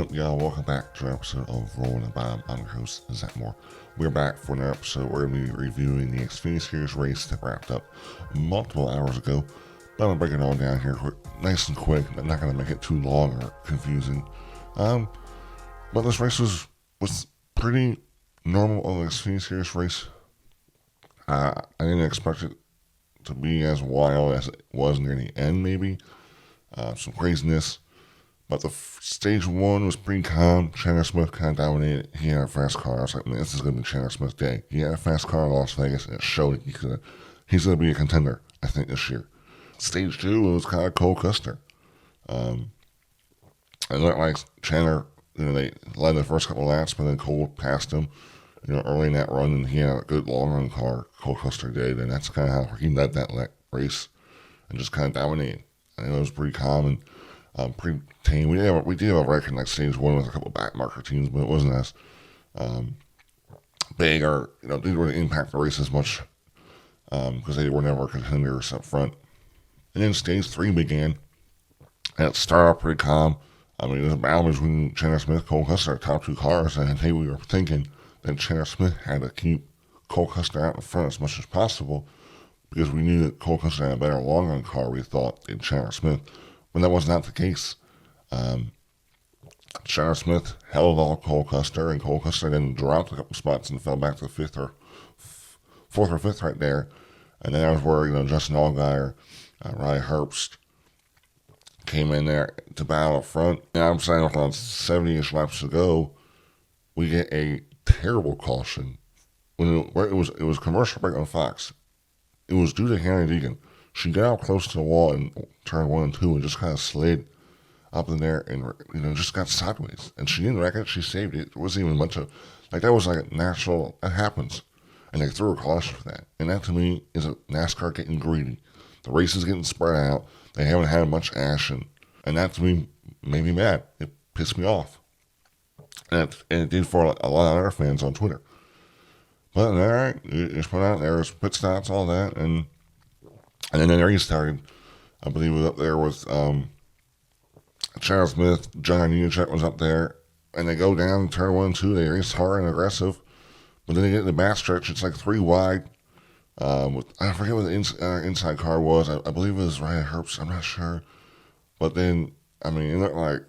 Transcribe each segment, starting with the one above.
up, y'all? Welcome back to an episode of Rolling and Bomb. I'm your host, Zach Moore. We're back for an episode. We're going to be reviewing the Xfinity Series race that wrapped up multiple hours ago. But I'm going to break it all down here nice and quick. I'm not going to make it too long or confusing. But this race was pretty normal on the Xfinity Series race. I didn't expect it to be as wild as it was near the end, maybe. Some craziness. But the stage one was pretty calm. Chandler Smith kind of dominated. He had a fast car. I was like, man, this is going to be Chandler Smith's day. He had a fast car in Las Vegas, and it showed it. He's going to be a contender, I think, this year. Stage two was kind of Cole Custer. It looked like Chandler, they led the first couple of laps, but then Cole passed him, early in that run, and he had a good long run car. Cole Custer did, and that's kind of how he led that race and just kind of dominated. And it was pretty calm and pretty tame. We did have a record like stage one with a couple of backmarker teams, but it wasn't as big or didn't really impact the race as much because they were never contenders up front. And then stage three began, and it started off pretty calm. I mean, it was a battle between Chandler Smith, Cole Custer, the top two cars, and hey, we were thinking that Chandler Smith had to keep Cole Custer out in front as much as possible because we knew that Cole Custer had a better long run car, we thought, than Chandler Smith. But that was not the case. Chandler Smith held on Cole Custer, and Cole Custer then dropped a couple spots and fell back to fourth or fifth right there. And then that was where Justin Allgaier, Riley Herbst came in there to battle up front. Now I'm saying around 70-ish laps to go, we get a terrible caution. It was commercial break on Fox. It was due to Hannah Deegan. She got out close to the wall in turn 1 and 2 and just kind of slid up in there and just got sideways. And she didn't wreck it. She saved it. It wasn't even much of that was like a natural. That happens, and they threw a caution for that. And that to me is a NASCAR getting greedy. The race is getting spread out. They haven't had much action, and that to me made me mad. It pissed me off, and it did for a lot of other fans on Twitter. But all right, it's put out there. It's pit stops, all that, and then the race started. I believe it was up there with Charles Smith, John Nemechek was up there, and they go down turn 1 and 2. They race hard and aggressive, but then they get in the backstretch. It's like 3 wide. I forget what the inside car was. I believe it was Ryan Herbst. I'm not sure. But then, it looked like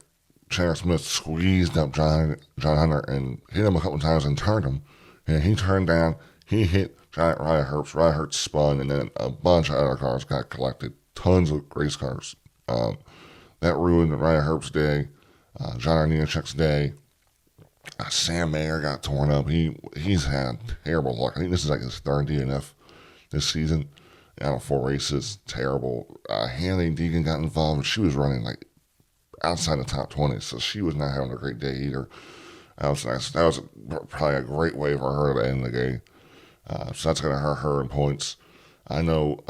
Chandler Smith squeezed up John Hunter and hit him a couple times and turned him. And he turned down. He hit Ryan Herbst. Ryan Herbst spun, and then a bunch of other cars got collected. Tons of race cars. That ruined Ryan Herbst's day. John Nemechek's day. Sam Mayer got torn up. He's had terrible luck. I think this is like his third DNF this season. Out of 4 races. Terrible. Hannah Deegan got involved, and she was running like outside the top 20, so she was not having a great day either. That was nice. That was probably a great way for her to end the game. So that's going to hurt her in points. I know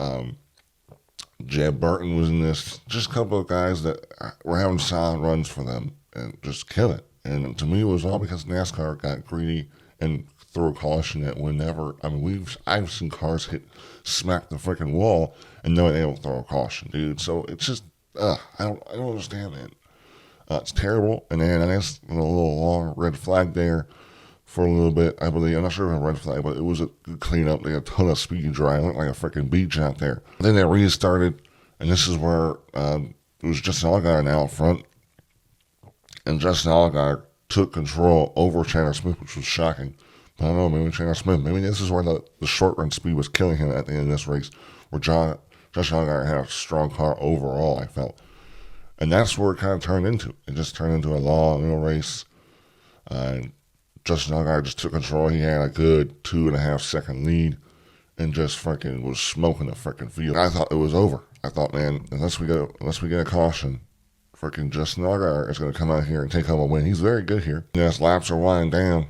Jeb Burton was in this. Just a couple of guys that were having solid runs for them and just kill it. And to me, it was all because NASCAR got greedy and threw a caution that whenever, I've seen cars smack the freaking wall and no, they don't throw a caution, dude. So it's just, I don't understand that. It's terrible. And then I guess a little long red flag there for a little bit, I believe. I'm not sure if it was a red flag, but it was a good cleanup. They had a ton of speed dry. It looked like a freaking beach out there. Then they restarted, and this is where it was Justin Allgaier now up front. And Justin Allgaier took control over Chandler Smith, which was shocking. But I don't know, maybe Chandler Smith, maybe this is where the short run speed was killing him at the end of this race, where Justin Allgaier had a strong car overall, I felt. And that's where it kind of turned into. It just turned into a long little race. Justin Allgaier just took control. He had a good 2.5 second lead and just freaking was smoking the freaking field. I thought it was over. I thought, man, unless we get a caution, freaking Justin Allgaier is going to come out here and take home a win. He's very good here. Yes, laps are winding down.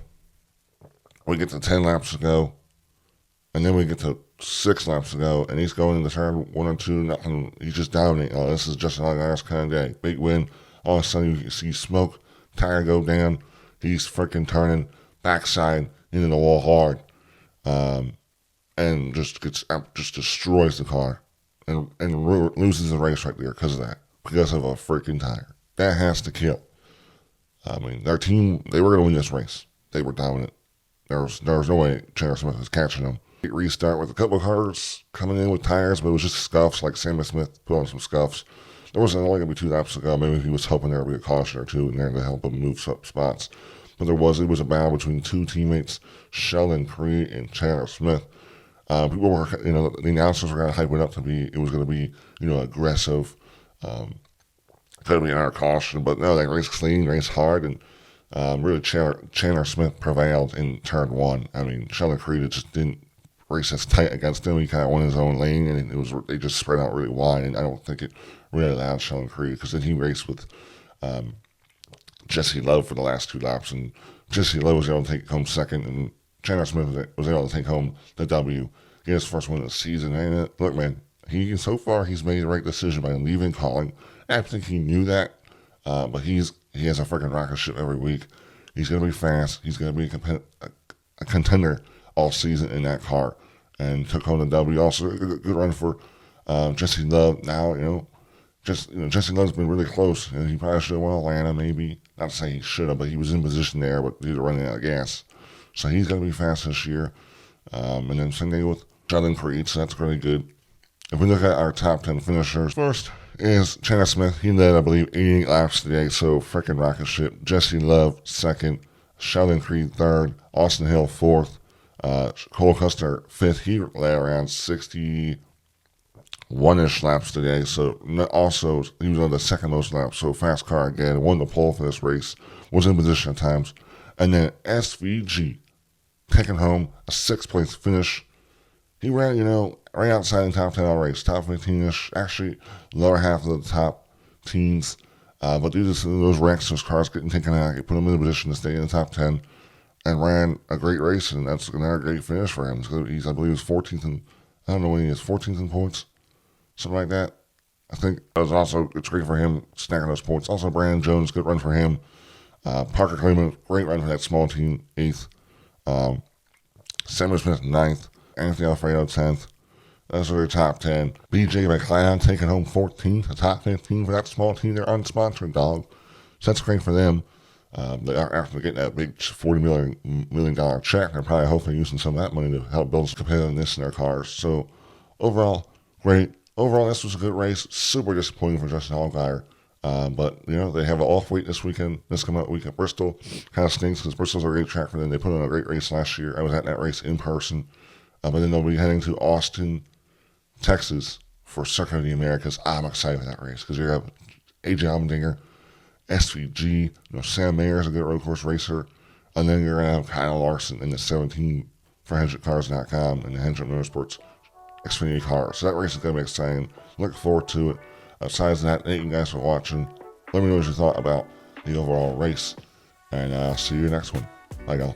We get to 10 laps to go, and then we get to 6 laps to go, and he's going into turn 1 and 2. Nothing. He's just dominating. Oh, this is Justin Allgaier's kind of day. Big win. All of a sudden, you see smoke, tire go down. He's freaking turning backside into the wall hard, and just destroys the car, and loses the race right there because of that, because of a freaking tire. That has to kill. I mean, their team, they were going to win this race. They were dominant. There was no way Chandler Smith was catching them. Restart with a couple of cars coming in with tires, but it was just scuffs, like Samuel Smith put on some scuffs. There wasn't only going to be 2 laps to go. Maybe he was hoping there would be a caution or two in there to help him move up spots. But it was a battle between 2 teammates, Sheldon Creed and Chandler Smith. People were, the announcers were going to hype it up to be, it was going to be, aggressive, could be our caution, but no, they raced clean, raced hard, and really Chandler Smith prevailed in turn 1. I mean, Sheldon Creed just didn't race as tight against him. He kind of went his own lane, and they just spread out really wide, and I don't think it really allowed Sheldon Creed, because then he raced with Jesse Love for the last 2 laps, and Jesse Love was able to take home second, and Chandler Smith was able to take home the W. Get his first win of the season. And look, man, so far he's made the right decision by leaving Colin. I think he knew that, but he has a freaking rocket ship every week. He's going to be fast. He's going to be a contender all season in that car, and took home the W. Also, a good run for Jesse Love. Now, Jesse Love's been really close, and he probably should have won Atlanta, maybe. Not to say he should have, but he was in position there, but he was running out of gas. So he's going to be fast this year. And then same thing with Sheldon Creed, so that's really good. If we look at our top 10 finishers, first is Chandler Smith. He led, I believe, 88 laps today, so freaking rocket ship. Jesse Love, second. Sheldon Creed, third. Austin Hill, fourth. Cole Custer, fifth. He led around 61-ish laps today, so also he was on the second most laps, so fast car again. Won the pole for this race. Was in position at times. And then SVG, taking home a 6th place finish. He ran, right outside the top 10 all race, top 15-ish, actually lower half of the top teens. But due to those wrecks, those cars getting taken out, it put him in a position to stay in the top 10 and ran a great race, and that's another great finish for him. I believe he's 14th in, I don't know when he is, 14th in points, something like that. I think it's great for him, snacking those points. Also, Brandon Jones, good run for him. Parker Clayman, great run for that small team, 8th. Samuel Smith, 9th. Anthony Alfredo, 10th. Those are their top 10. BJ McLeod taking home 14th, the top 15 for that small team. They're unsponsored, dog. So that's great for them. After getting that big $40 million check, they're probably hopefully using some of that money to help build competitiveness in their cars. So overall, great. Overall, this was a good race. Super disappointing for Justin Allgaier. But, they have an off week this weekend, this coming up week at Bristol. Kind of stinks because Bristol's a great track for them. They put on a great race last year. I was at that race in person. But then they'll be heading to Austin, Texas for Circuit of the Americas. I'm excited for that race because you have AJ Allmendinger, SVG, Sam Mayer is a good road course racer. And then you're going to have Kyle Larson in the 17 for HendrickCars.com and the Hendrick Motorsports Xfinity cars. So that race is going to be exciting. Look forward to it. Besides that, thank you guys for watching. Let me know what you thought about the overall race. And I'll see you next one. Bye, y'all.